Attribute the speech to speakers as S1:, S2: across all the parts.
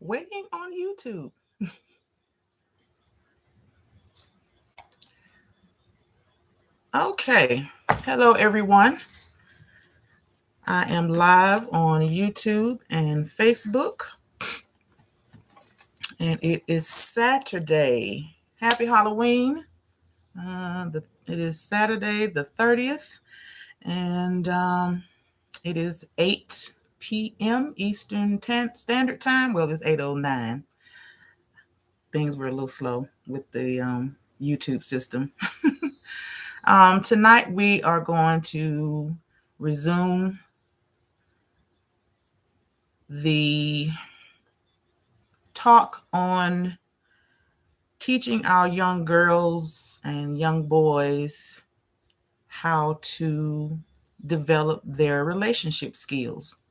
S1: waiting on YouTube. Okay. Hello, everyone. I am live on YouTube and Facebook, and it is Saturday. Happy Halloween. It is Saturday the 30th, and it is 8 p.m. Eastern Standard Time. Well, it's 8:09. Things were a little slow with the YouTube system. Tonight we are going to resume the talk on teaching our young girls and young boys how to develop their relationship skills.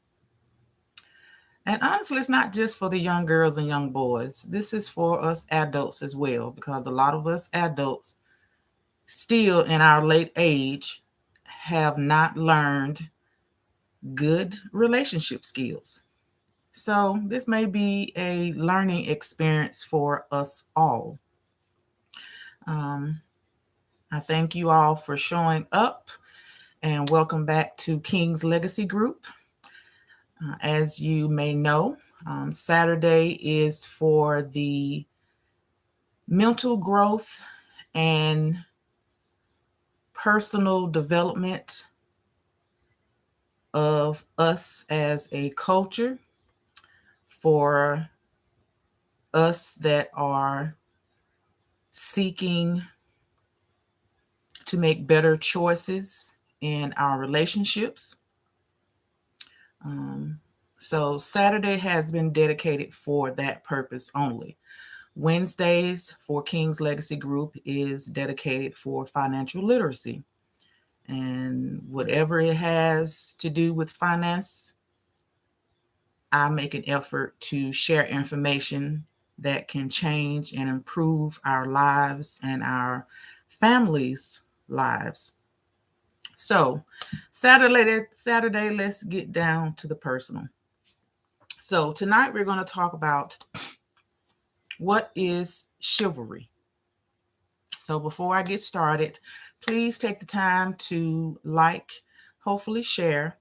S1: And honestly, it's not just for the young girls and young boys. This is for us adults as well, because a lot of us adults still in our late age have not learned good relationship skills. So this may be a learning experience for us all. I thank you all for showing up, and welcome back to King's Legacy Group. As you may know, Saturday is for the mental growth and personal development of us as a culture, for us that are seeking to make better choices in our relationships. So Saturday has been dedicated for that purpose only. Wednesdays for King's Legacy Group is dedicated for financial literacy. And whatever it has to do with finance, I make an effort to share information that can change and improve our lives and our families' lives. So Saturday, let's get down to the personal. So tonight we're going to talk about what is chivalry. So before I get started, please take the time to like, hopefully share,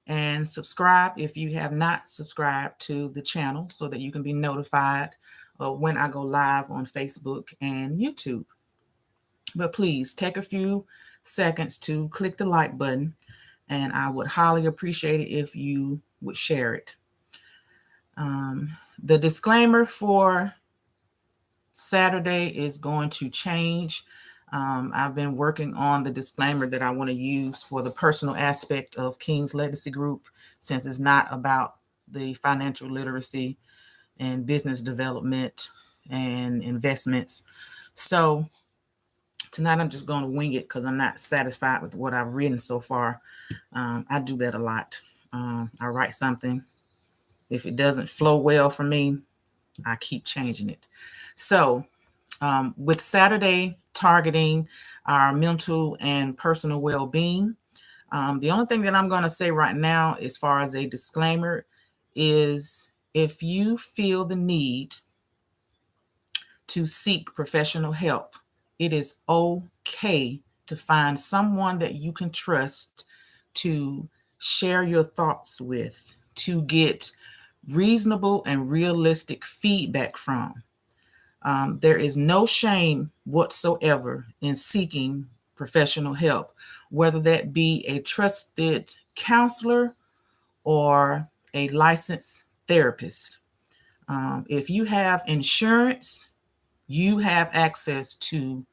S1: and subscribe if you have not subscribed to the channel so that you can be notified when I go live on Facebook and YouTube. But please take a few seconds to click the like button, and I would highly appreciate it if you would share it. The disclaimer for Saturday is going to change. I've been working on the disclaimer that I want to use for the personal aspect of King's Legacy Group, since it's not about the financial literacy and business development and investments. So tonight I'm just going to wing it because I'm not satisfied with what I've written so far. I do that a lot. I write something. If it doesn't flow well for me, I keep changing it. So with Saturday targeting our mental and personal well-being, the only thing that I'm going to say right now as far as a disclaimer is, if you feel the need to seek professional help, it is okay to find someone that you can trust to share your thoughts with, to get reasonable and realistic feedback from. There is no shame whatsoever in seeking professional help, whether that be a trusted counselor or a licensed therapist. If you have insurance, you have access to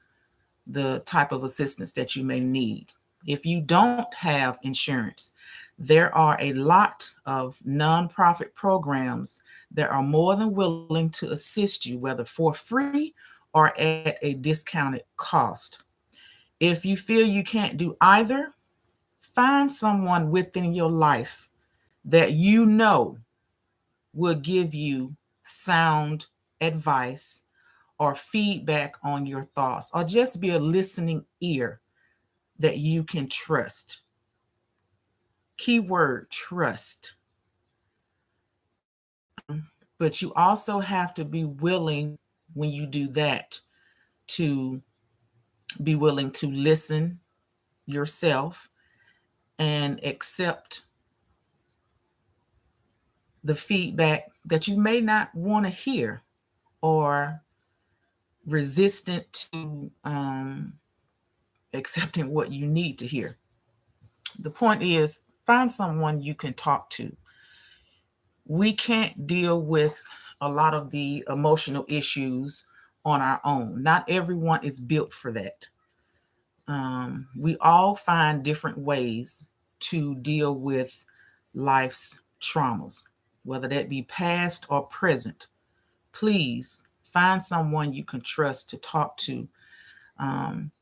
S1: the type of assistance that you may need. If you don't have insurance, there are a lot of nonprofit programs that are more than willing to assist you, whether for free or at a discounted cost. If you feel you can't do either, find someone within your life that you know will give you sound advice or feedback on your thoughts, or just be a listening ear that you can trust. Keyword, trust. But you also have to be willing when you do that to be willing to listen yourself and accept the feedback that you may not want to hear or resistant to accepting what you need to hear. The point is, find someone you can talk to. We can't deal with a lot of the emotional issues on our own. Not everyone is built for that. We all find different ways to deal with life's traumas, whether that be past or present. Please find someone you can trust to talk to. And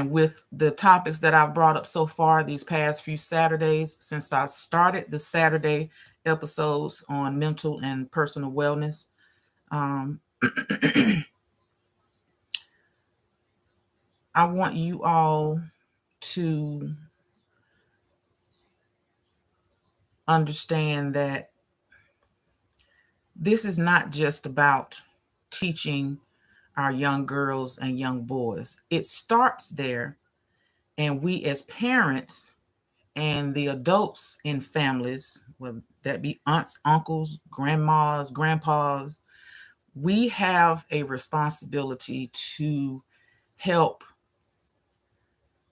S1: with the topics that I've brought up so far these past few Saturdays, since I started the Saturday episodes on mental and personal wellness, I want you all to understand that this is not just about teaching our young girls and young boys. It starts there, and we as parents and the adults in families, whether that be aunts, uncles, grandmas, grandpas, we have a responsibility to help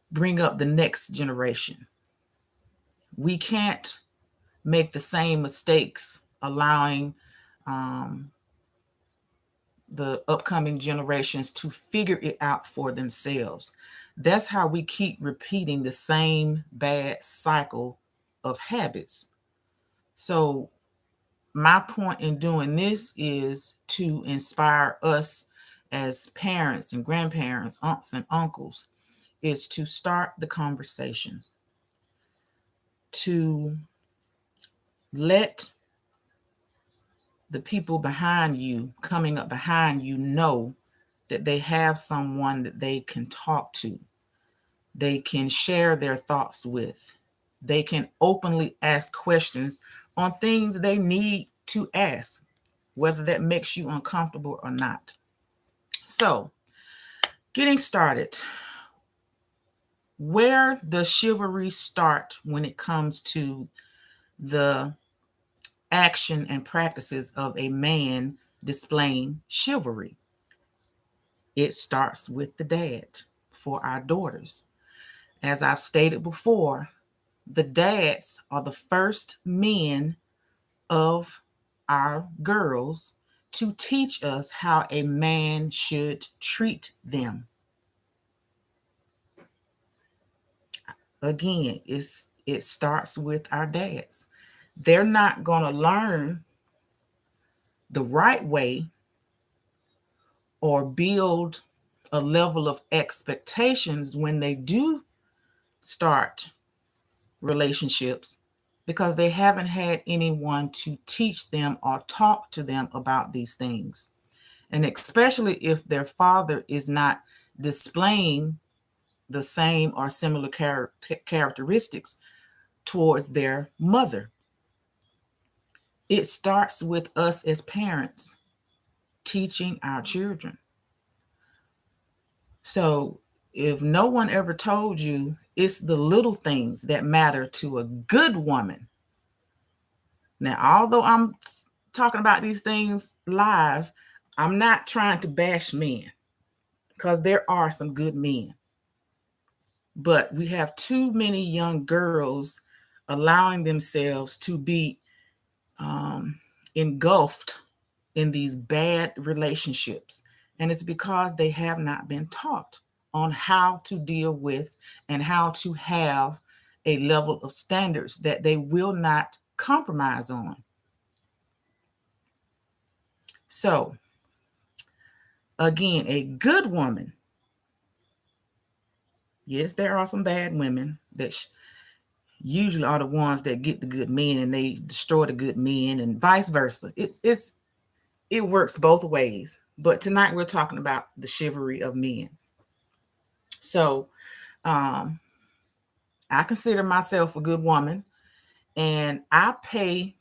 S1: bring up the next generation. We can't make the same mistakes allowing the upcoming generations to figure it out for themselves. That's how we keep repeating the same bad cycle of habits. So my point in doing this is to inspire us as parents and grandparents, aunts and uncles, is to start the conversations, to let the people behind you, coming up behind you, know that they have someone that they can talk to, they can share their thoughts with, they can openly ask questions on things they need to ask, whether that makes you uncomfortable or not. So, getting started, where does chivalry start when it comes to the action and practices of a man displaying chivalry? It starts with the dad for our daughters. As I've stated before, the dads are the first men of our girls to teach us how a man should treat them. Again, it starts with our dads. They're not going to learn the right way or build a level of expectations when they do start relationships because they haven't had anyone to teach them or talk to them about these things. And especially if their father is not displaying the same or similar characteristics towards their mother. It starts with us as parents teaching our children. So if no one ever told you, it's the little things that matter to a good woman. Now, although I'm talking about these things live, I'm not trying to bash men because there are some good men. But we have too many young girls allowing themselves to be engulfed in these bad relationships. And it's because they have not been taught on how to deal with and how to have a level of standards that they will not compromise on. So, again, a good woman, yes, there are some bad women that usually are the ones that get the good men and they destroy the good men and vice versa. It works both ways. But tonight we're talking about the chivalry of men. So I consider myself a good woman, and I pay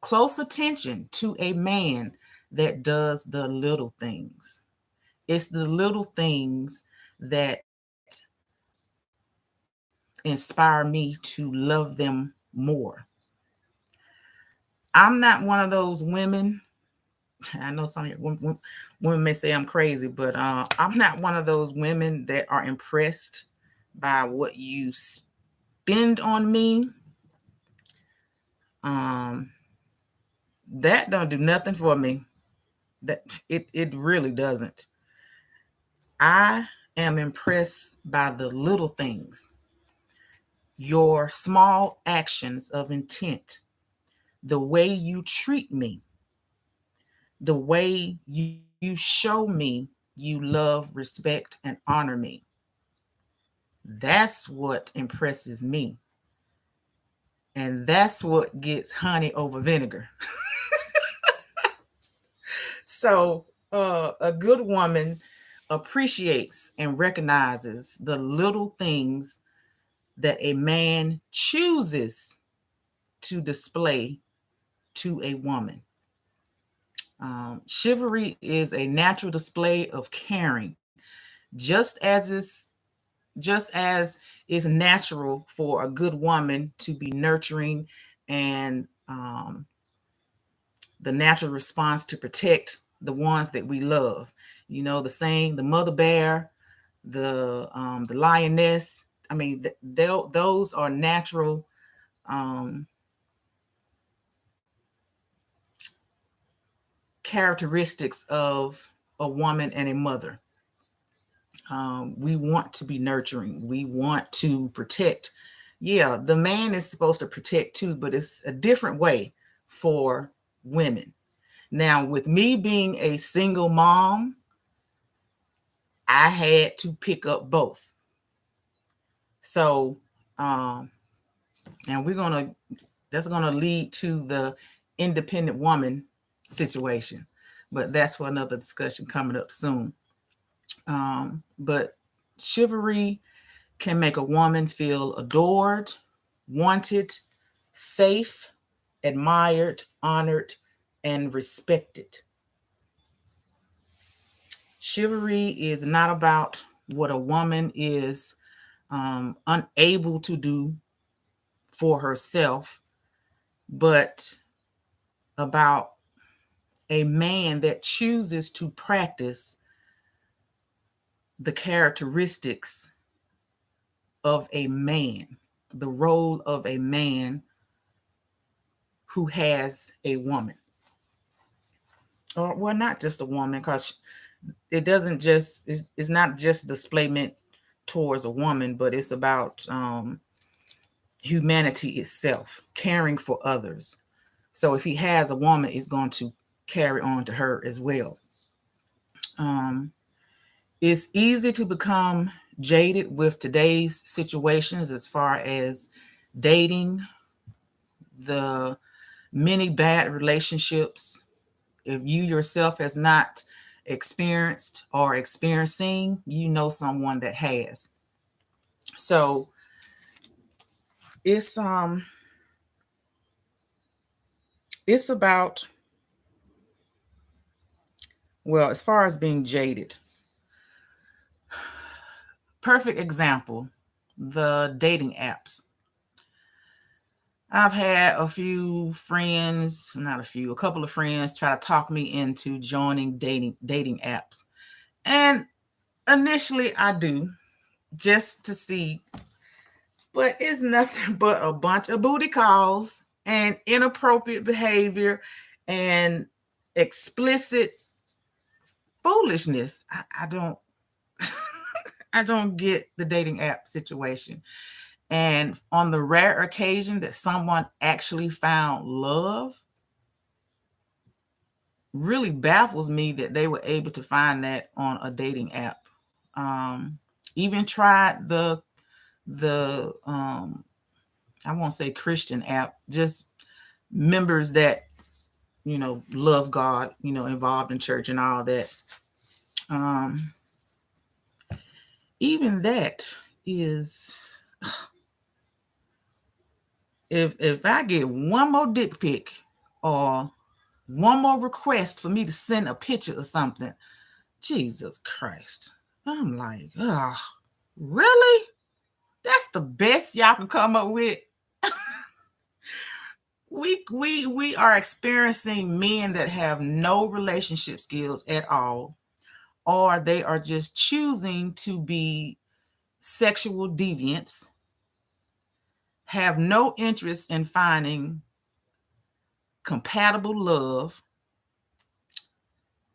S1: close attention to a man that does the little things. It's the little things that inspire me to love them more. I'm not one of those women. I know some women may say I'm crazy, but I'm not one of those women that are impressed by what you spend on me. Um, that don't do nothing for me. That it really doesn't. I am impressed by the little things, your small actions of intent, the way you treat me, the way you show me you love, respect, and honor me. That's what impresses me. And that's what gets honey over vinegar. So, a good woman appreciates and recognizes the little things that a man chooses to display to a woman. Chivalry is a natural display of caring, just as it's natural for a good woman to be nurturing and the natural response to protect the ones that we love. You know, the saying, the mother bear, the lioness. I mean, those are natural um, characteristics of a woman and a mother. We want to be nurturing. We want to protect. Yeah, the man is supposed to protect too, but it's a different way for women. Now, with me being a single mom, I had to pick up both. So, and that's gonna lead to the independent woman situation, but that's for another discussion coming up soon. But chivalry can make a woman feel adored, wanted, safe, admired, honored, and respected. Chivalry is not about what a woman is unable to do for herself, but about a man that chooses to practice the characteristics of a man, the role of a man who has a woman. Or, well, not just a woman, because it doesn't just, it's not just displayment towards a woman, but it's about humanity itself, caring for others. So if he has a woman, it's going to carry on to her as well. It's easy to become jaded with today's situations as far as dating, the many bad relationships. If you yourself has not experienced or experiencing, you know someone that has. So it's about, well, as far as being jaded, perfect example, the dating apps. I've had a few friends, not a few, a couple of friends try to talk me into joining dating apps. And initially I do, just to see, but it's nothing but a bunch of booty calls and inappropriate behavior and explicit foolishness. I don't I don't get the dating app situation. And on the rare occasion that someone actually found love, really baffles me that they were able to find that on a dating app. Um, Even tried the I won't say Christian app, just members that love God, involved in church and all that. Um, Even that is, if I get one more dick pic or one more request for me to send a picture or something. Jesus Christ. I'm like, oh, really? That's the best y'all can come up with? We are experiencing men that have no relationship skills at all, or they are just choosing to be sexual deviants, have no interest in finding compatible love,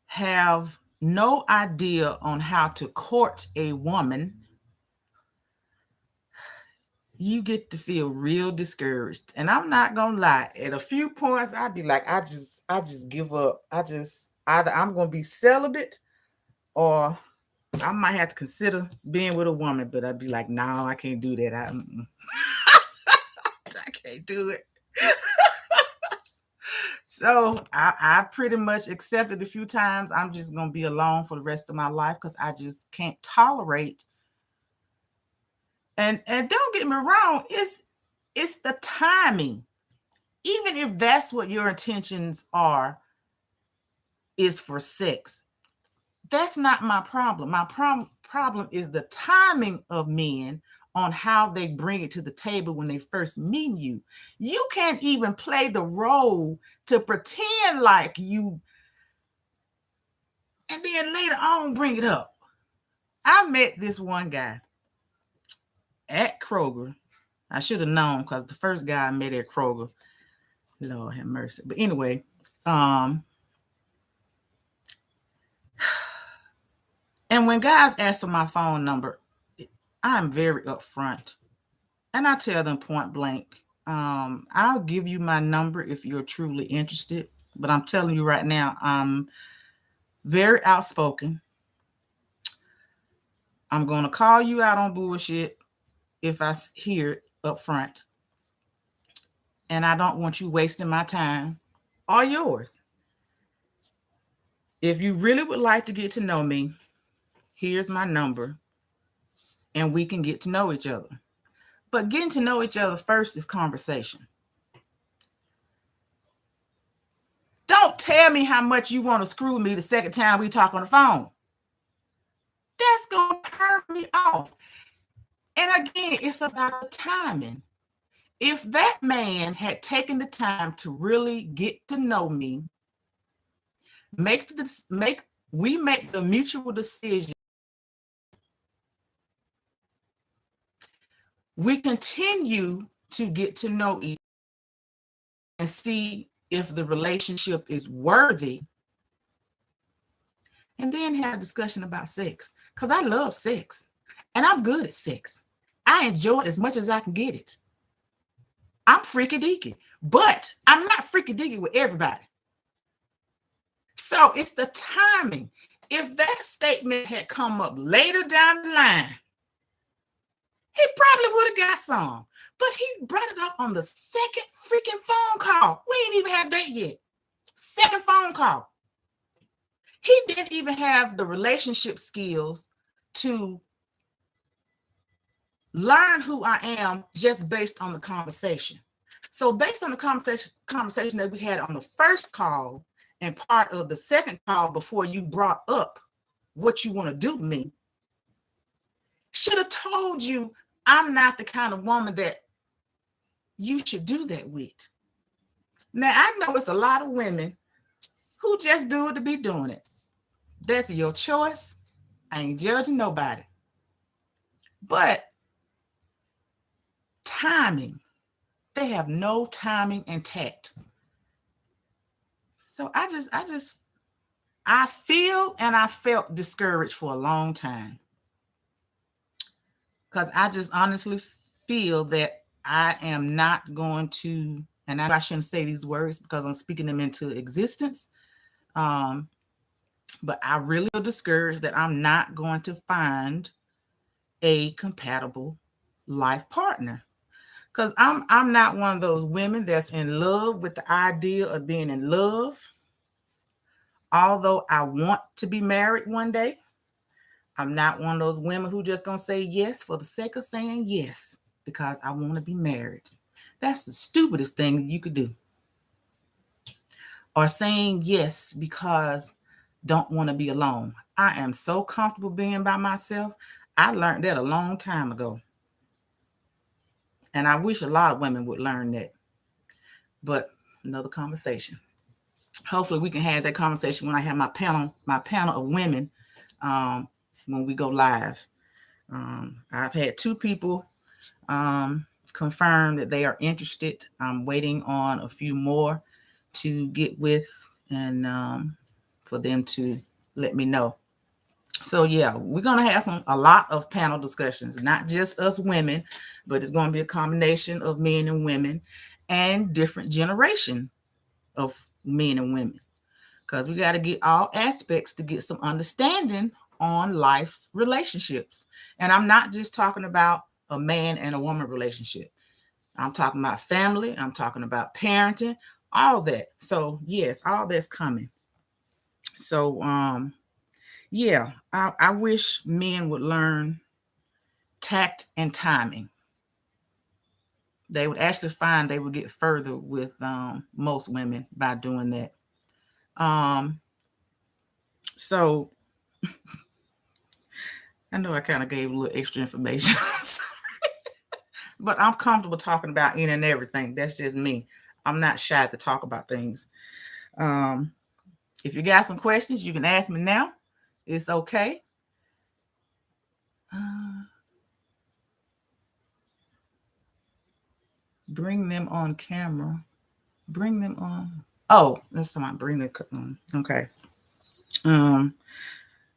S1: have no idea on how to court a woman. You get to feel real discouraged. And I'm not gonna lie, at a few points I'd be like, I just give up. Either I'm gonna be celibate, or I might have to consider being with a woman. But I'd be like, no, I can't do that. I can't do it. So I pretty much accepted a few times. I'm just gonna be alone for the rest of my life because I just can't tolerate. And don't get me wrong, it's the timing. Even if that's what your intentions are, is for sex, that's not my problem. My problem is the timing of men on how they bring it to the table when they first meet you. You can't even play the role to pretend like you, and then later on bring it up. I met this one guy at Kroger. I should have known because the first guy I met at Kroger, Lord have mercy. But anyway, and when guys ask for my phone number, I'm very upfront. And I tell them point blank, I'll give you my number if you're truly interested. But I'm telling you right now, I'm very outspoken. I'm going to call you out on bullshit if I hear it up front. And I don't want you wasting my time or yours. If you really would like to get to know me, here's my number, and we can get to know each other. But getting to know each other first is conversation. Don't tell me how much you want to screw me the second time we talk on the phone. That's going to turn me off. And again, it's about the timing. If that man had taken the time to really get to know me, we make the mutual decision. We continue to get to know each other and see if the relationship is worthy, and then have a discussion about sex. Because I love sex and I'm good at sex. I enjoy it as much as I can get it. I'm freaky deaky, but I'm not freaky deaky with everybody. So it's the timing. If that statement had come up later down the line, he probably would have got some. But he brought it up on the second freaking phone call. We ain't even had that yet. Second phone call. He didn't even have the relationship skills to learn who I am just based on the conversation. So based on the conversation that we had on the first call and part of the second call before you brought up what you want to do to me, should have told you I'm not the kind of woman that you should do that with. Now, I know it's a lot of women who just do it to be doing it. That's your choice. I ain't judging nobody. But timing, they have no timing and tact. So I feel and I felt discouraged for a long time. Because I just honestly feel that I am not going to, and I shouldn't say these words because I'm speaking them into existence. But I really feel discouraged that I'm not going to find a compatible life partner. Because I'm not one of those women that's in love with the idea of being in love. Although I want to be married one day, I'm not one of those women who just gonna say yes for the sake of saying yes because I want to be married. That's the stupidest thing you could do. or saying yes because don't want to be alone. I am so comfortable being by myself. I learned that a long time ago. And I wish a lot of women would learn that. But another conversation. Hopefully we can have that conversation when I have my panel of women, um, when we go live. I've had 2 people confirm that they are interested. I'm waiting on a few more to get with, and for them to let me know. So yeah, we're gonna have a lot of panel discussions, not just us women, but it's gonna be a combination of men and women, and different generation of men and women, because we got to get all aspects to get some understanding on life's relationships. And I'm not just talking about a man and a woman relationship. I'm talking about family. I'm talking about parenting, all that. So yes, all that's coming. So yeah, I wish men would learn tact and timing. They would actually find they would get further with most women by doing that. So I know I kind of gave a little extra information, but I'm comfortable talking about any and everything. That's just me. I'm not shy to talk about things. If you got some questions, you can ask me now. It's okay. Bring them on camera. Bring them on. Oh, there's someone bring the on. Okay.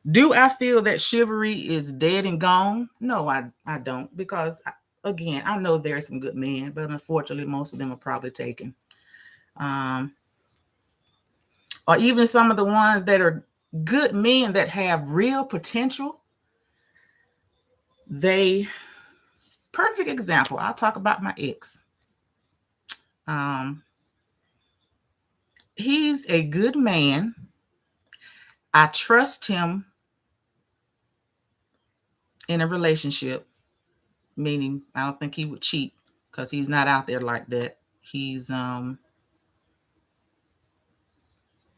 S1: Do I feel that chivalry is dead and gone? No, I don't, because again, I know there's some good men, but unfortunately, most of them are probably taken. Or even some of the ones that are good men that have real potential. Perfect example. I'll talk about my ex. He's a good man. I trust him in a relationship, meaning I don't think he would cheat, because he's not out there like that. He's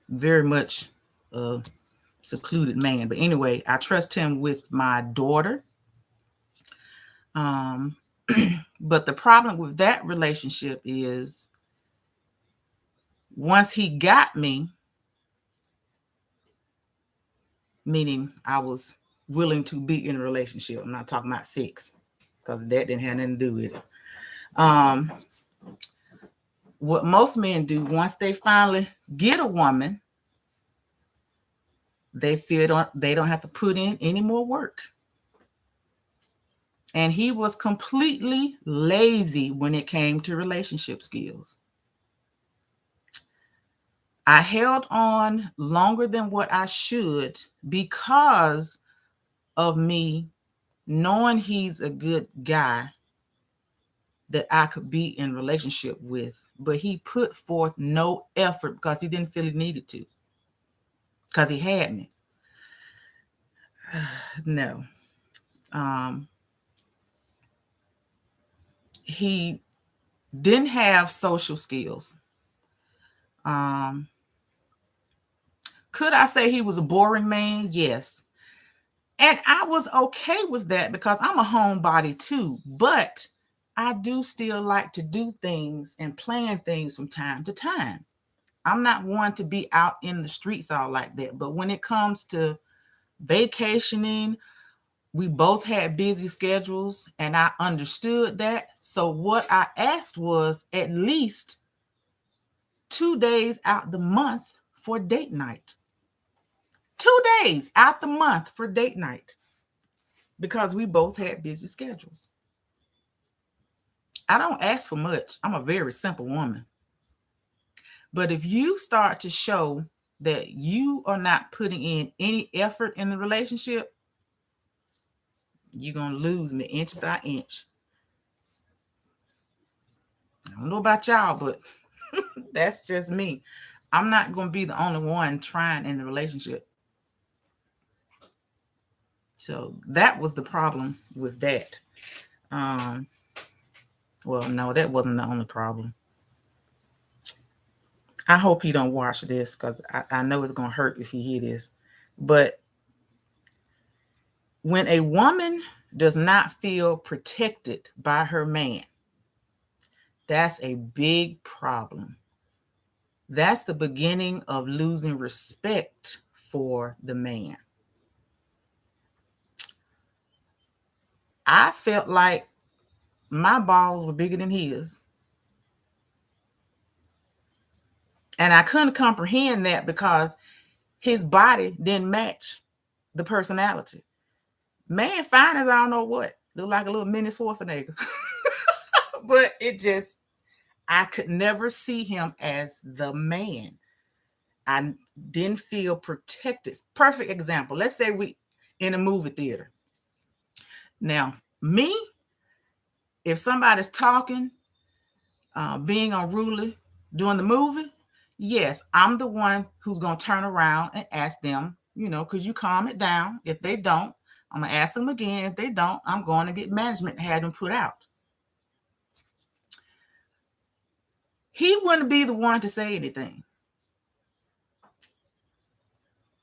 S1: very much a secluded man. But anyway, I trust him with my daughter. But the problem with that relationship is, once he got me, meaning I was willing to be in a relationship. I'm not talking about sex, because that didn't have nothing to do with it. What most men do, once they finally get a woman, they feel they don't have to put in any more work. And he was completely lazy when it came to relationship skills. I held on longer than what I should because of me knowing he's a good guy that I could be in relationship with, but he put forth no effort because he didn't feel he needed to, because he had me. No. He didn't have social skills. Could I say he was a boring man? Yes. And I was okay with that because I'm a homebody too, but I do still like to do things and plan things from time to time. I'm not one to be out in the streets all like that. But when it comes to vacationing, we both had busy schedules and I understood that. So what I asked was at least 2 days out the month for date night. 2 days out the month for date night, because we both had busy schedules. I don't ask for much. I'm a very simple woman. But if you start to show that you are not putting in any effort in the relationship, you're going to lose me inch by inch. I don't know about y'all, but that's just me. I'm not going to be the only one trying in the relationship. So that was the problem with that. Well, no, that wasn't the only problem. I hope he don't watch this because I know it's gonna hurt if he hear this. But when a woman does not feel protected by her man, that's a big problem. That's the beginning of losing respect for the man. I felt like my balls were bigger than his. And I couldn't comprehend that because his body didn't match the personality. Man, fine as I don't know what. Look like a little mini Schwarzenegger. But it just, I could never see him as the man. I didn't feel protected. Perfect example. Let's say we in a movie theater. Now, me, if somebody's talking, being unruly during the movie, yes, I'm the one who's going to turn around and ask them, could you calm it down? If they don't, I'm going to ask them again. If they don't, I'm going to get management to have them put out. He wouldn't be the one to say anything.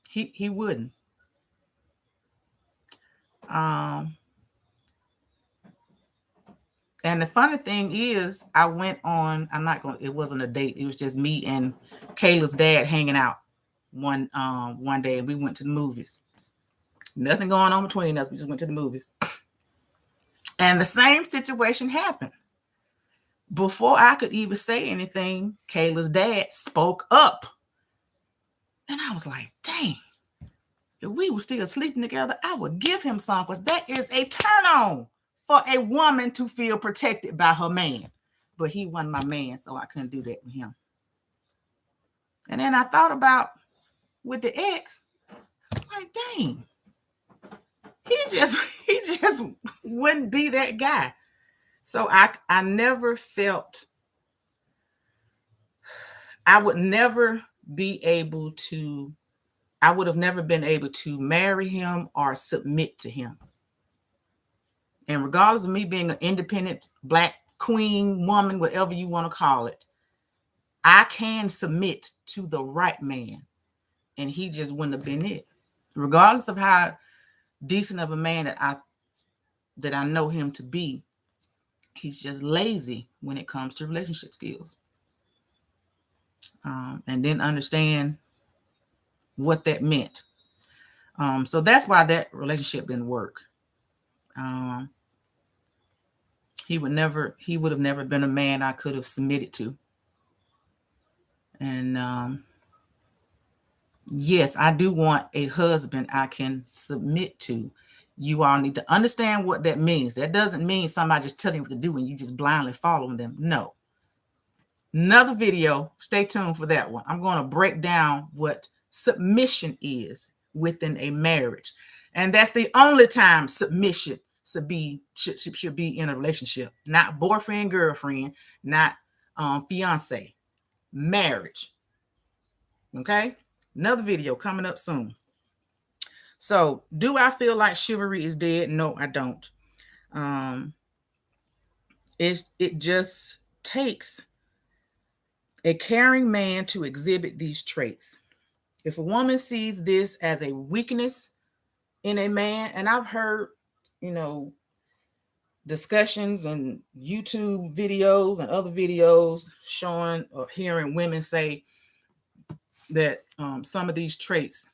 S1: He wouldn't. And the funny thing is, I went on, it wasn't a date. It was just me and Kayla's dad hanging out one day. We went to the movies. Nothing going on between us. We just went to the movies. And the same situation happened. Before I could even say anything, Kayla's dad spoke up. And I was like, dang, if we were still sleeping together, I would give him some, because that is a turn on for a woman to feel protected by her man. But he wasn't my man, so I couldn't do that with him. And then I thought about with the ex, like, dang, he just wouldn't be that guy. So I never felt, I would never be able to, I would have never been able to marry him or submit to him. And regardless of me being an independent Black queen, woman, whatever you want to call it, I can submit to the right man. And he just wouldn't have been it. Regardless of how decent of a man that I know him to be, he's just lazy when it comes to relationship skills. And didn't understand what that meant. So that's why that relationship didn't work. He would have never been a man I could have submitted to. And yes, I do want a husband I can submit to. You all need to understand what that means. That doesn't mean somebody just telling you what to do and you just blindly following them. No. Another video, stay tuned for that one. I'm going to break down what submission is within a marriage. And that's the only time submission should be in a relationship. Not boyfriend, girlfriend, not fiance. Marriage. Okay? Another video coming up soon. So, do I feel like chivalry is dead? No, I don't. It just takes a caring man to exhibit these traits. If a woman sees this as a weakness in a man, and I've heard, discussions and YouTube videos and other videos showing or hearing women say that some of these traits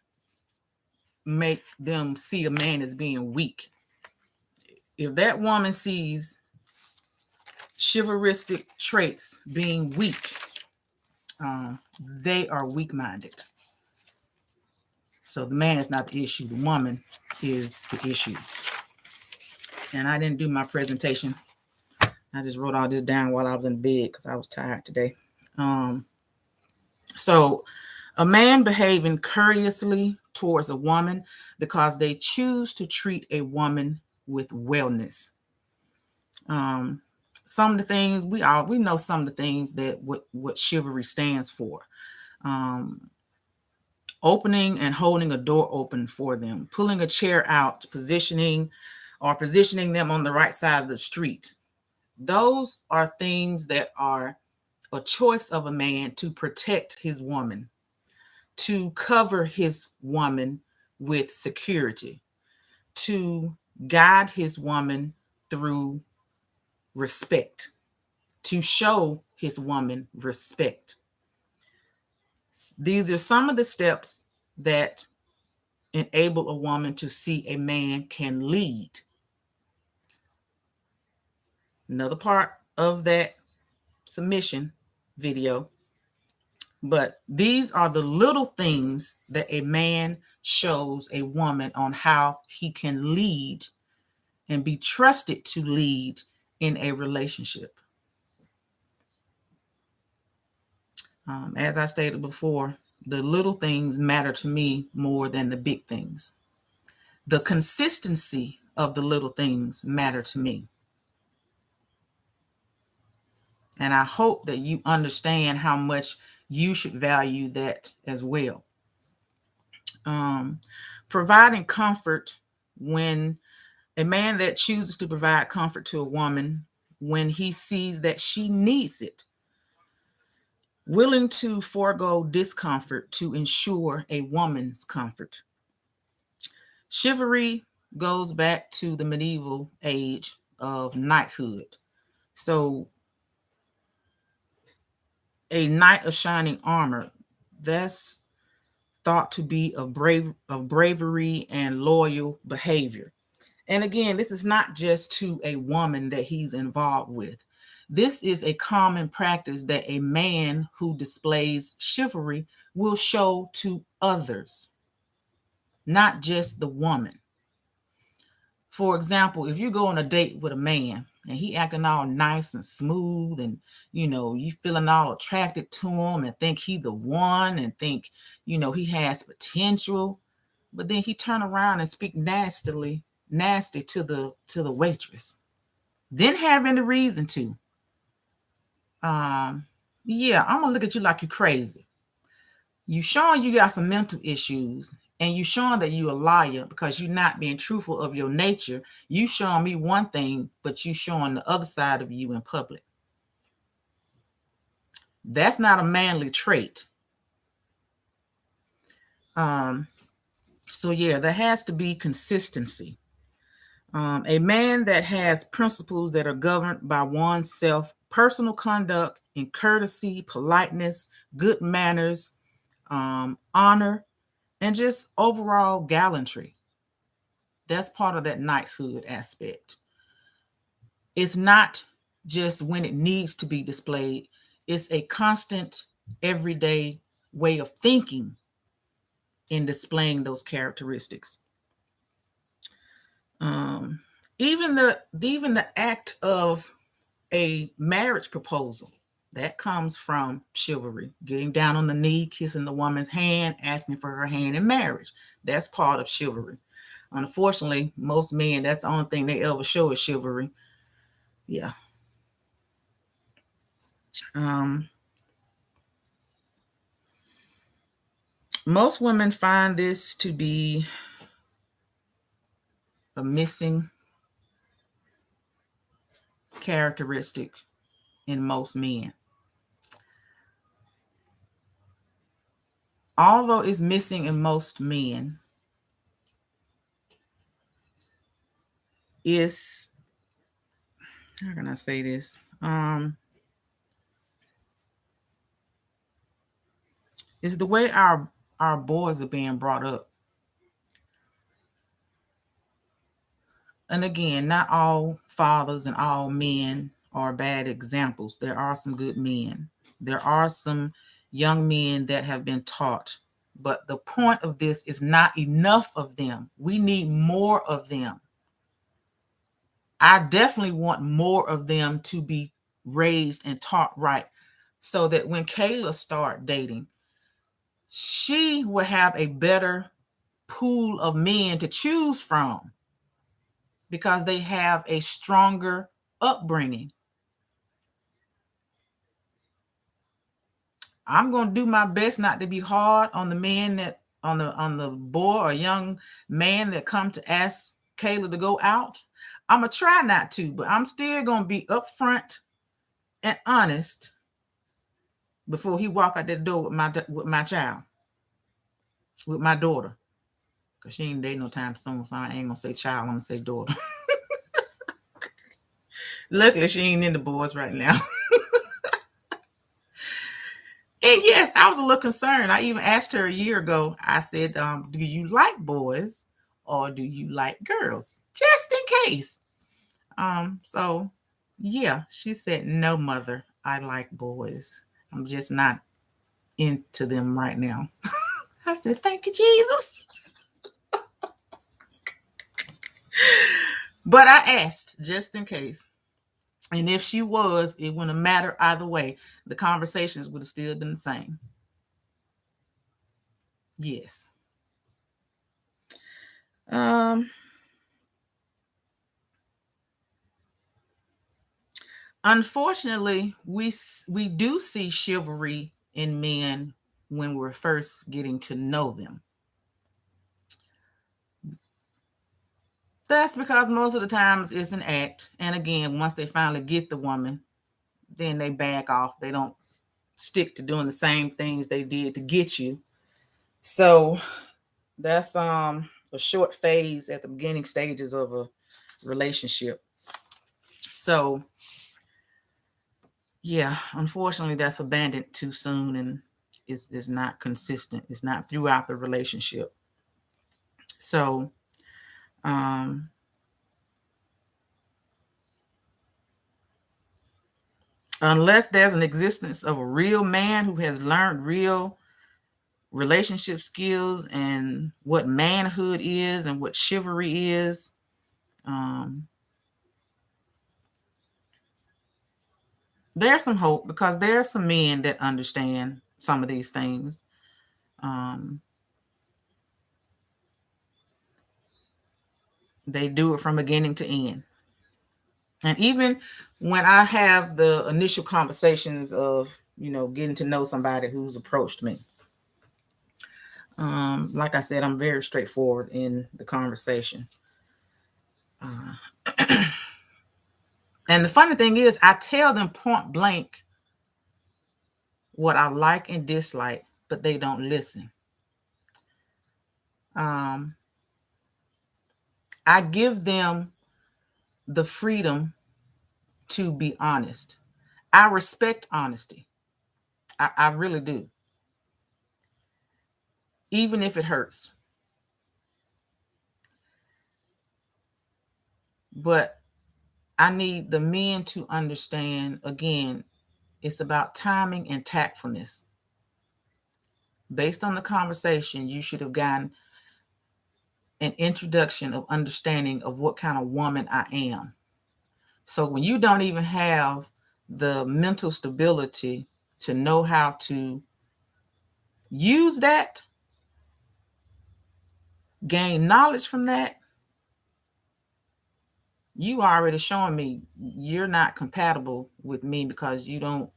S1: make them see a man as being weak. If that woman sees chivalristic traits being weak, they are weak-minded. So the man is not the issue. The woman is the issue. And I didn't do my presentation. I just wrote all this down while I was in bed because I was tired today. So a man behaving courteously towards a woman because they choose to treat a woman with wellness. Some of the things we know, some of the things that what chivalry stands for. Opening and holding a door open for them, pulling a chair out, positioning them on the right side of the street. Those are things that are a choice of a man to protect his woman, to cover his woman with security, to guide his woman through respect, to show his woman respect. These are some of the steps that enable a woman to see a man can lead. Another part of that submission video. But these are the little things that a man shows a woman on how he can lead and be trusted to lead in a relationship. As I stated before, the little things matter to me more than the big things. The consistency of the little things matter to me. And I hope that you understand how much you should value that as well. Providing comfort, when a man that chooses to provide comfort to a woman when he sees that she needs it, willing to forego discomfort to ensure a woman's comfort. Chivalry goes back to the medieval age of knighthood. So a knight of shining armor, that's thought to be of bravery and loyal behavior. And again, this is not just to a woman that he's involved with. This is a common practice that a man who displays chivalry will show to others, not just the woman. For example, if you go on a date with a man and he acting all nice and smooth and, you feeling all attracted to him and think he the one and think, he has potential, but then he turn around and speak nasty to the waitress. Didn't have any reason to. Yeah, I'm gonna look at you like you're crazy. You showing you got some mental issues, and you showing that you a liar because you're not being truthful of your nature. You showing me one thing, but you showing the other side of you in public. That's not a manly trait. So yeah, there has to be consistency. A man that has principles that are governed by oneself, personal conduct and courtesy, politeness, good manners, honor, and just overall gallantry. That's part of that knighthood aspect. It's not just when it needs to be displayed. It's a constant, everyday way of thinking in displaying those characteristics. Even the act of a marriage proposal, that comes from chivalry. Getting down on the knee, kissing the woman's hand, asking for her hand in marriage. That's part of chivalry. Unfortunately, most men, that's the only thing they ever show is chivalry. Yeah. Most women find this to be a missing characteristic in most men. Although it's missing in most men, is, how can I say this? Is the way our boys are being brought up. And again, not all fathers and all men are bad examples. There are some good men. There are some young men that have been taught. But the point of this is not enough of them. We need more of them. I definitely want more of them to be raised and taught right, so that when Kayla start dating, she will have a better pool of men to choose from because they have a stronger upbringing. I'm going to do my best not to be hard on the man that on the boy or young man that come to ask Kayla to go out. I'm going to try not to, but I'm still going to be upfront and honest before he walk out that door with my child, with my daughter. Because she ain't dating no time soon, so I ain't gonna say child, I'm gonna say daughter. Luckily, she ain't in the boys right now. And yes, I was a little concerned. I even asked her a year ago. I said, do you like boys or do you like girls? Just in case. So yeah, she said, no, mother, I like boys. I'm just not into them right now. I said, thank you, Jesus. But I asked just in case. And if she was, it wouldn't matter either way. The conversations would have still been the same. Yes. Unfortunately, we do see chivalry in men when we're first getting to know them. That's because most of the times it's an act. And again, once they finally get the woman, then they back off. They don't stick to doing the same things they did to get you. So that's a short phase at the beginning stages of a relationship. So yeah, unfortunately that's abandoned too soon and is not consistent. It's not throughout the relationship. So unless there's an existence of a real man who has learned real relationship skills and what manhood is and what chivalry is, there's some hope because there are some men that understand some of these things. They do it from beginning to end. And even when I have the initial conversations of, getting to know somebody who's approached me, like I said, I'm very straightforward in the conversation. And the funny thing is, I tell them point blank what I like and dislike, but they don't listen. I give them the freedom to be honest. I respect honesty. I really do. Even if it hurts. But I need the men to understand, again, it's about timing and tactfulness. Based on the conversation, you should have gotten an introduction of understanding of what kind of woman I am. So when you don't even have the mental stability to know how to use that, gain knowledge from that, you already showing me you're not compatible with me because you don't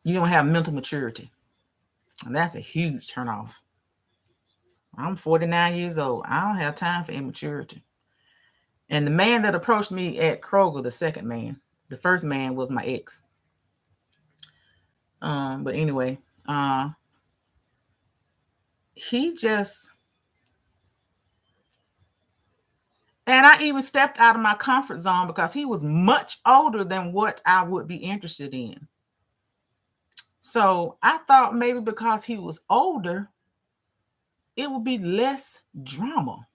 S1: have mental maturity. And that's a huge turnoff. I'm 49 years old. I don't have time for immaturity. And the man that approached me at Kroger, the second man, the first man was my ex. But anyway, he just, and I even stepped out of my comfort zone because he was much older than what I would be interested in. So I thought maybe because he was older, it would be less drama,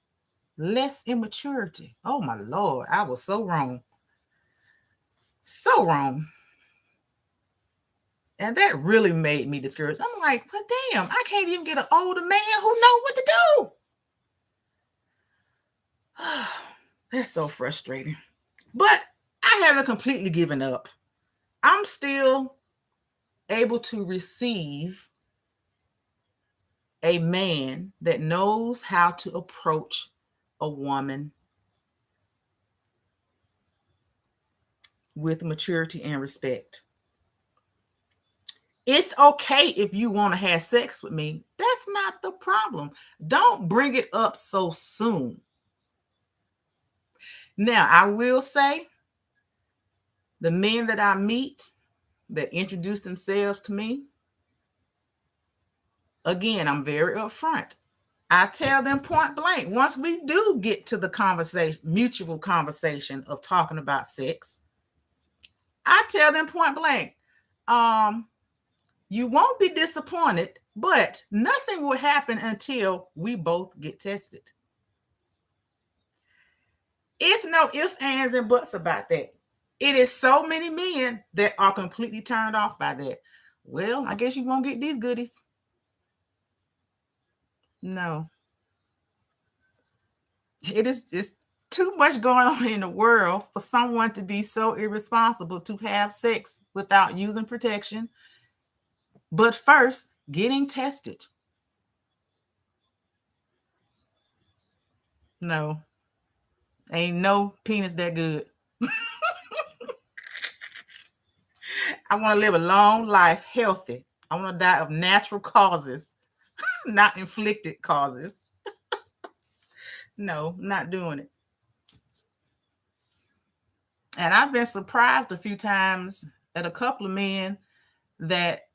S1: less immaturity. Oh my Lord, I was so wrong. So wrong. And that really made me discouraged. I'm like, well, damn, I can't even get an older man who know what to do. That's so frustrating. But I haven't completely given up. I'm still able to receive a man that knows how to approach a woman with maturity and respect. It's okay if you want to have sex with me. That's not the problem. Don't bring it up so soon. Now, I will say The men that I meet that introduce themselves to me, again, I'm very upfront. I tell them point blank, once we do get to the conversation, mutual conversation of talking about sex, I tell them point blank, you won't be disappointed, but nothing will happen until we both get tested. It's no ifs, ands, and buts about that. It is so many men that are completely turned off by that. Well, I guess you won't get these goodies. No. It's too much going on in the world for someone to be so irresponsible to have sex without using protection, but first getting tested. No, ain't no penis that good. I want to live a long life, healthy. I want to die of natural causes, not inflicted causes. No, not doing it. And I've been surprised a few times at a couple of men that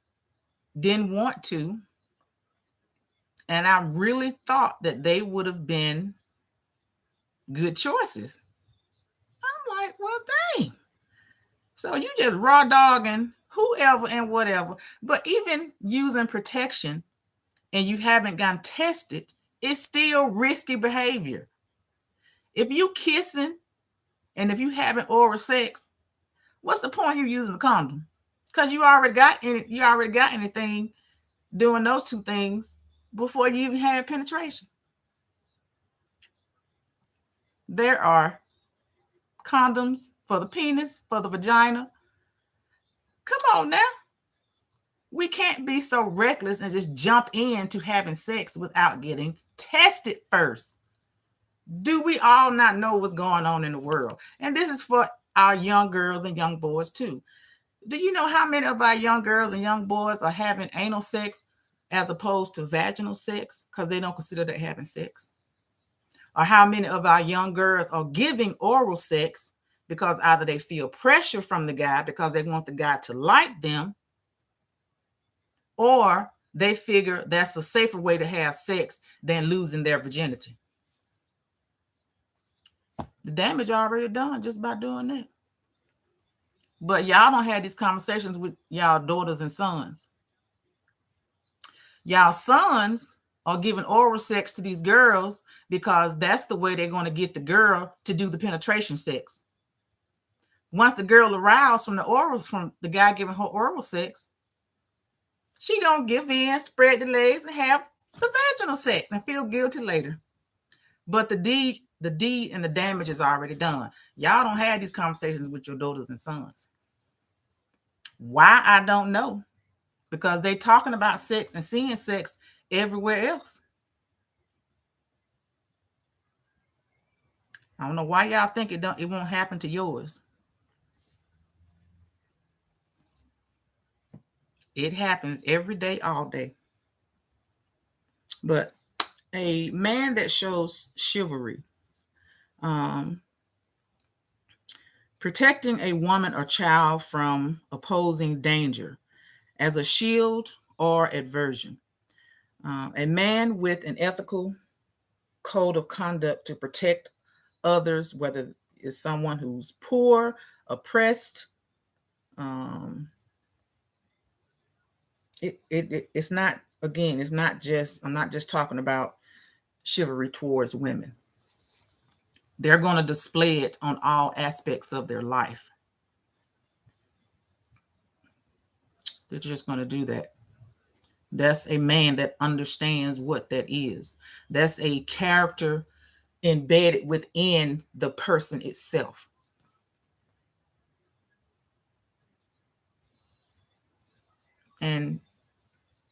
S1: didn't want to. And I really thought that they would have been good choices. I'm like, well, dang. So you just raw dogging whoever and whatever. But even using protection and you haven't gotten tested, it's still risky behavior. If you kissing and if you having oral sex, what's the point of you using a condom? Because you already got anything doing those two things before you even had penetration. There are condoms for the penis, for the vagina. Come on now. We can't be so reckless and just jump into having sex without getting tested first. Do we all not know what's going on in the world? And this is for our young girls and young boys too. Do you know how many of our young girls and young boys are having anal sex as opposed to vaginal sex because they don't consider that having sex? Or how many of our young girls are giving oral sex because either they feel pressure from the guy because they want the guy to like them, or they figure that's a safer way to have sex than losing their virginity. The damage already done just by doing that. But y'all don't have these conversations with y'all daughters and sons. Y'all sons are giving oral sex to these girls because that's the way they're going to get the girl to do the penetration sex. Once the girl aroused from the orals, from the guy giving her oral sex, she gonna give in, spread the legs, and have the vaginal sex and feel guilty later. But the deed and the damage is already done. Y'all don't have these conversations with your daughters and sons. Why? I don't know. Because they talking about sex and seeing sex everywhere else. I don't know why y'all think it won't happen to yours. It happens every day, all day. But a man that shows chivalry, protecting a woman or child from opposing danger as a shield or aversion. A man with an ethical code of conduct to protect others, whether it's someone who's poor, oppressed. It's not, again, it's not just, I'm not just talking about chivalry towards women. They're going to display it on all aspects of their life. They're just going to do that. That's a man that understands what that is. That's a character embedded within the person itself. And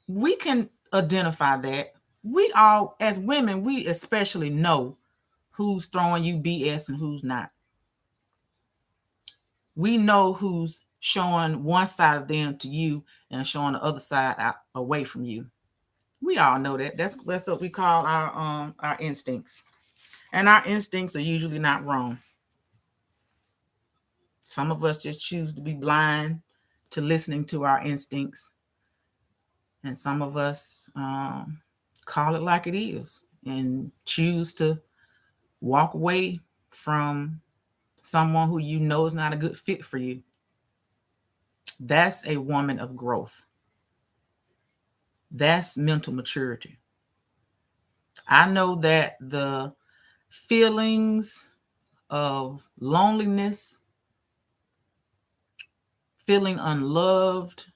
S1: we can identify that. We all, as women, we especially know who's throwing you BS and who's not. We know who's showing one side of them to you and showing the other side out away from you. We all know that. That's what we call our instincts. And our instincts are usually not wrong. Some of us just choose to be blind to listening to our instincts. And some of us call it like it is and choose to walk away from someone who you know is not a good fit for you. That's a woman of growth. That's mental maturity. I know that the feelings of loneliness, feeling unloved,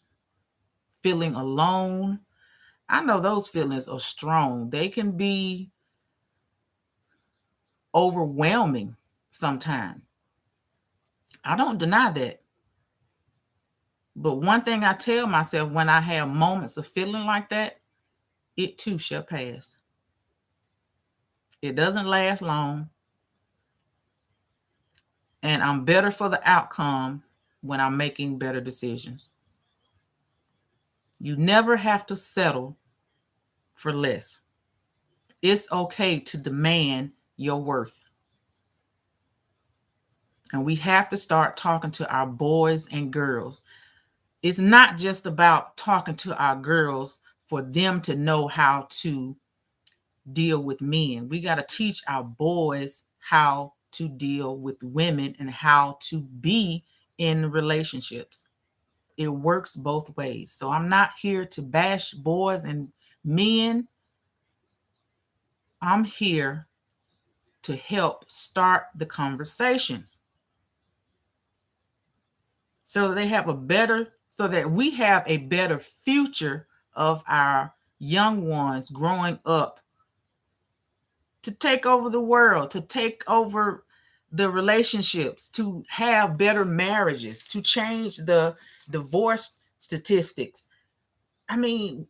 S1: feeling alone, I know those feelings are strong. They can be overwhelming sometimes. I don't deny that. But one thing I tell myself when I have moments of feeling like that, it too shall pass. It doesn't last long. And I'm better for the outcome when I'm making better decisions. You never have to settle for less. It's okay to demand your worth. And we have to start talking to our boys and girls. It's not just about talking to our girls for them to know how to deal with men. We got to teach our boys how to deal with women and how to be in relationships. It works both ways. So I'm not here to bash boys and men. I'm here to help start the conversations so that we have a better future of our young ones growing up to take over the world, to take over the relationships, to have better marriages, to change the divorce statistics. I mean,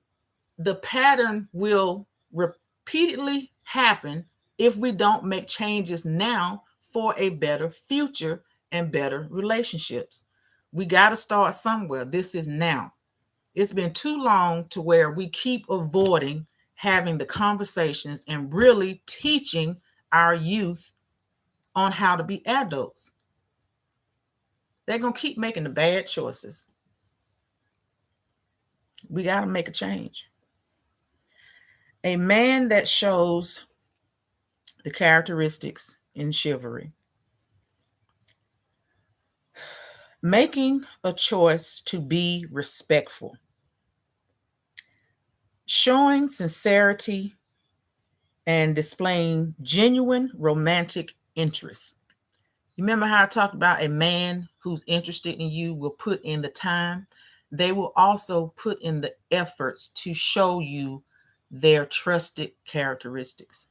S1: the pattern will repeatedly happen if we don't make changes now for a better future and better relationships. We got to start somewhere. This is now. It's been too long to where we keep avoiding having the conversations and really teaching our youth on how to be adults. They're going to keep making the bad choices. We got to make a change. A man that shows the characteristics in chivalry. Making a choice to be respectful. Showing sincerity and displaying genuine romantic interest. Remember how I talked about a man who's interested in you will put in the time? They will also put in the efforts to show you their trusted characteristics.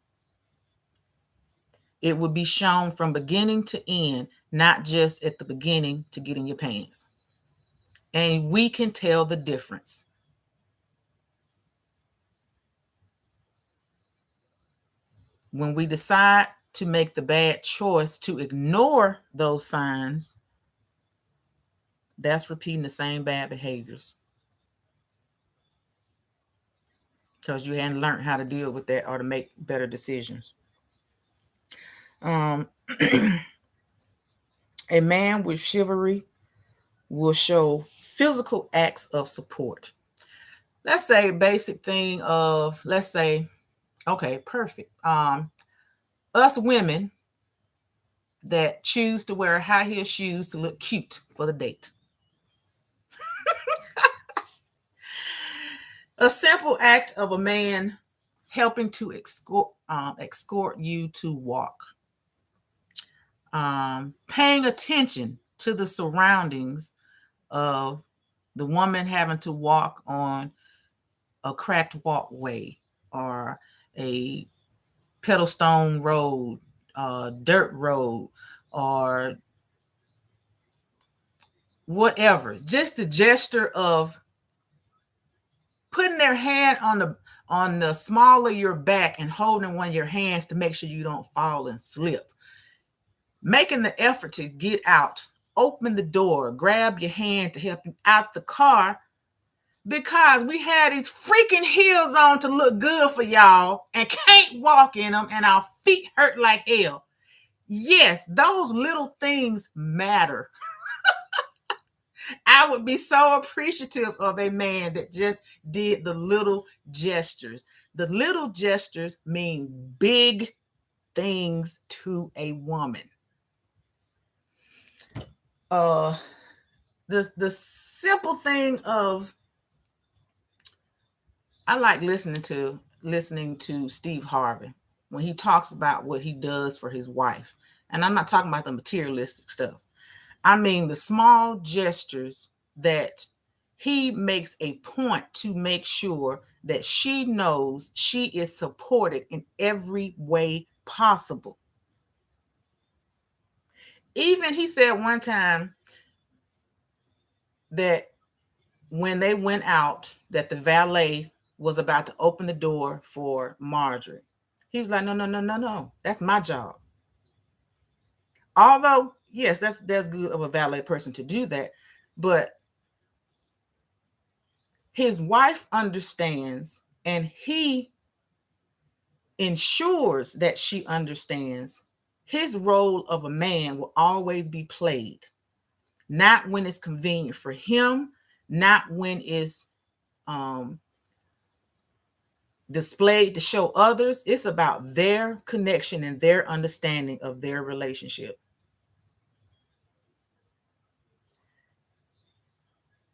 S1: It will be shown from beginning to end, not just at the beginning to get in your pants. And we can tell the difference. When we decide to make the bad choice to ignore those signs, that's repeating the same bad behaviors. Because you hadn't learned how to deal with that or to make better decisions. A man with chivalry will show physical acts of support. Let's say basic thing of, let's say, okay, perfect. Us women that choose to wear high heel shoes to look cute for the date. A simple act of a man helping to escort you to walk. Paying attention to the surroundings of the woman having to walk on a cracked walkway or a pedalstone road, dirt road, or whatever. Just the gesture of putting their hand on the small of your back and holding one of your hands to make sure you don't fall and slip. Making the effort to get out, open the door, grab your hand to help you out the car, because we had these freaking heels on to look good for y'all and can't walk in them and our feet hurt like hell. Yes, those little things matter. I would be so appreciative of a man that just did the little gestures. The little gestures mean big things to a woman. Uh the simple thing of, I like listening to Steve Harvey when he talks about what he does for his wife. And I'm not talking about the materialistic stuff. I mean the small gestures that he makes a point to make sure that she knows she is supported in every way possible. Even he said one time that when they went out, that the valet was about to open the door for Marjorie. He was like, no, no, no, no, no. That's my job. Although, yes, that's good of a valet person to do that. But his wife understands, and he ensures that she understands his role of a man will always be played. Not when it's convenient for him, not when it's displayed to show others. It's about their connection and their understanding of their relationship.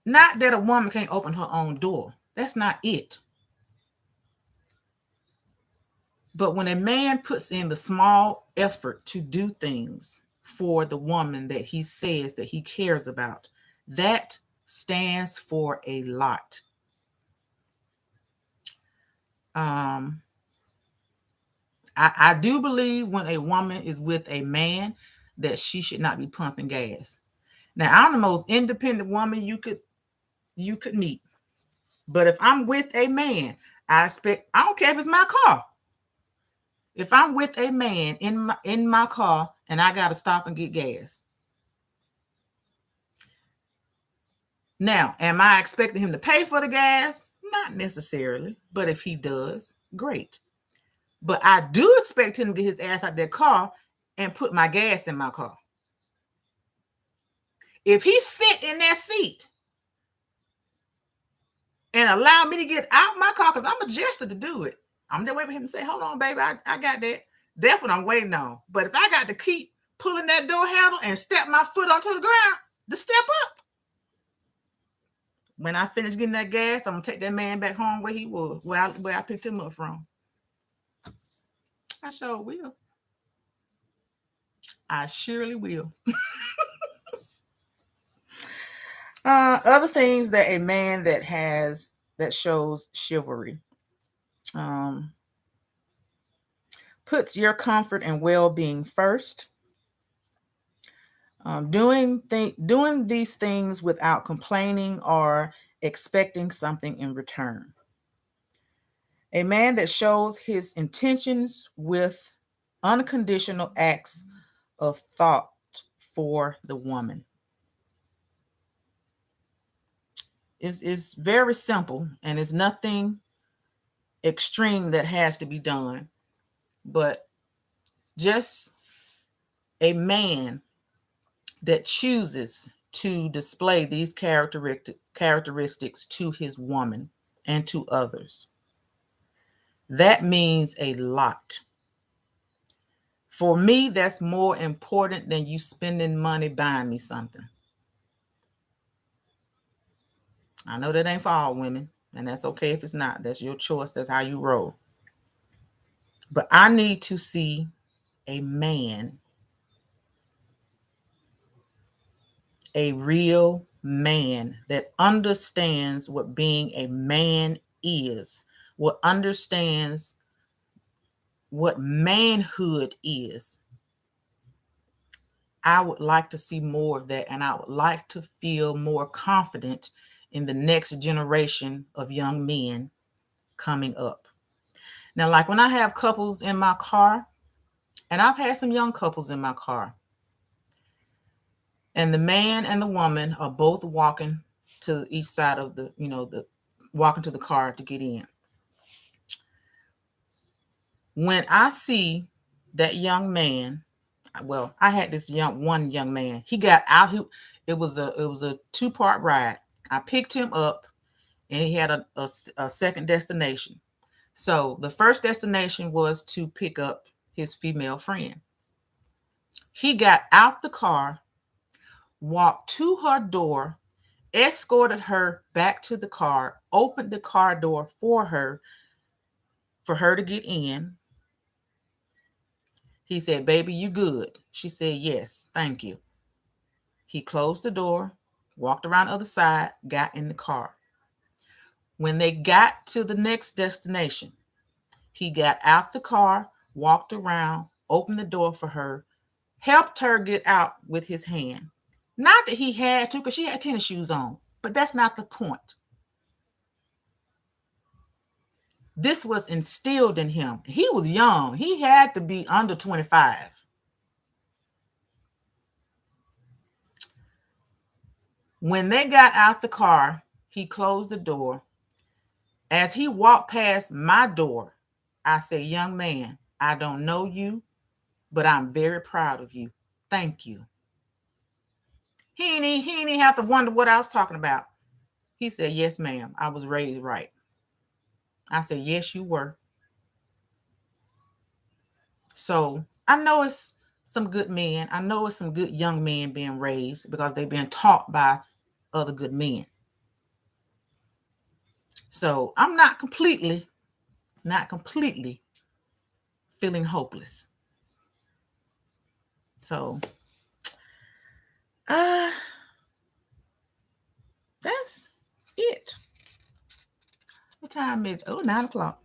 S1: Not that a woman can't open her own door. That's not it. But when a man puts in the small effort to do things for the woman that he says that he cares about, that stands for a lot. I do believe when a woman is with a man that she should not be pumping gas. Now, I'm the most independent woman you could meet. But if I'm with a man, I don't care if it's my car. If I'm with a man in my car and I got to stop and get gas. Now, am I expecting him to pay for the gas? Not necessarily, but if he does, great. But I do expect him to get his ass out that car and put my gas in my car. If he sit in that seat and allow me to get out my car, because I'm adjusted to do it, I'm just waiting for him to say, hold on, baby, I got that. That's what I'm waiting on. But if I got to keep pulling that door handle and step my foot onto the ground to step up, when I finish getting that gas, I'm going to take that man back home where he was, where I picked him up from. I sure will. I surely will. Other things that a man that shows chivalry puts your comfort and well-being first. Doing these things without complaining or expecting something in return. A man that shows his intentions with unconditional acts of thought for the woman. It's very simple, and it's nothing extreme that has to be done, but just a man that chooses to display these characteristics to his woman and to others. That means a lot. For me, that's more important than you spending money buying me something. I know that ain't for all women, and that's okay if it's not. That's your choice. That's how you roll. But I need to see a man, a real man that understands what being a man is, what understands what manhood is. I would like to see more of that, and I would like to feel more confident in the next generation of young men coming up. Now, like when I have couples in my car, and I've had some young couples in my car, and the man and the woman are both walking to each side of the walking to the car to get in. When I see that young man, well, I had this young man. He got out. It was a 2-part ride. I picked him up, and he had a second destination. So the first destination was to pick up his female friend. He got out the car, walked to her door, escorted her back to the car, opened the car door for her to get in. He said, "Baby, you good?" She said, "Yes, thank you." He closed the door, walked around the other side, got in the car. When they got to the next destination, he got out the car, walked around, opened the door for her, helped her get out with his hand. Not that he had to, because she had tennis shoes on, but that's not the point. This was instilled in him. He was young. He had to be under 25. When they got out the car, he closed the door. As he walked past my door, I said, "Young man, I don't know you, but I'm very proud of you. Thank you." He ain't even have to wonder what I was talking about. He said, "Yes, ma'am, I was raised right." I said, "Yes, you were." So I know it's some good men. I know it's some good young men being raised because they've been taught by other good men. So I'm not completely feeling hopeless. So that's it. What time is it? Oh, 9 o'clock.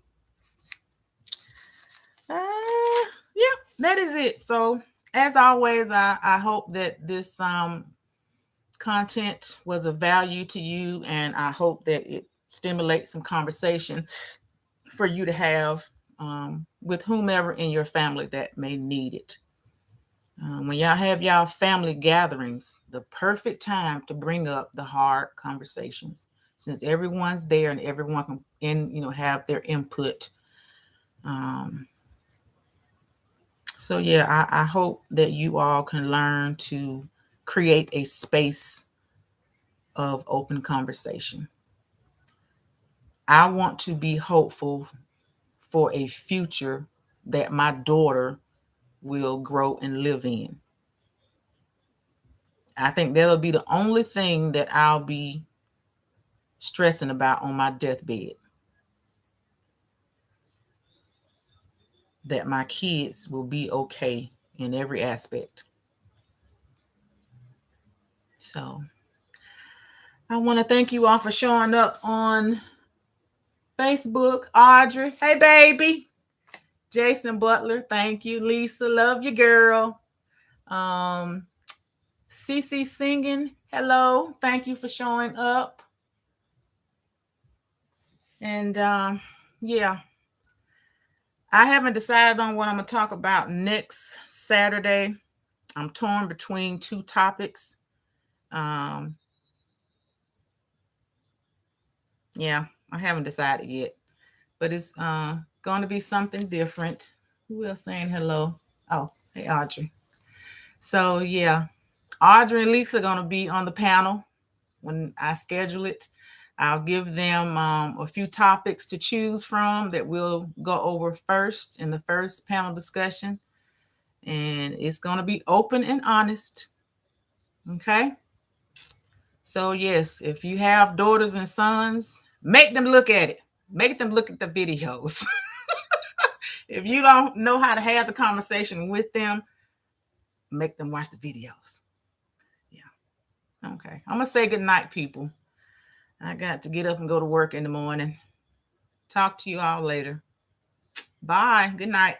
S1: Yeah, that is it. So as always, I hope that this content was of value to you, and I hope that it stimulates some conversation for you to have with whomever in your family that may need it. When y'all have y'all family gatherings, the perfect time to bring up the hard conversations, since everyone's there and everyone can have their input. So yeah, I hope that you all can learn to create a space of open conversation. I want to be hopeful for a future that my daughter will grow and live in. I think that'll be the only thing that I'll be stressing about on my deathbed. That my kids will be okay in every aspect. So I want to thank you all for showing up on Facebook. Audrey, hey baby. Jason Butler, thank you. Lisa, love you, girl. CC Singing, hello. Thank you for showing up. And yeah, I haven't decided on what I'm going to talk about next Saturday. I'm torn between two topics. Yeah, I haven't decided yet, but it's going to be something different. Who else saying hello? Oh, hey, Audrey. So yeah, Audrey and Lisa are going to be on the panel when I schedule it. I'll give them a few topics to choose from that we'll go over first in the first panel discussion. And it's going to be open and honest. Okay? So yes, if you have daughters and sons, make them look at it. Make them look at the videos. If you don't know how to have the conversation with them, make them watch the videos. Yeah. Okay. I'm going to say good night, people. I got to get up and go to work in the morning. Talk to you all later. Bye. Good night.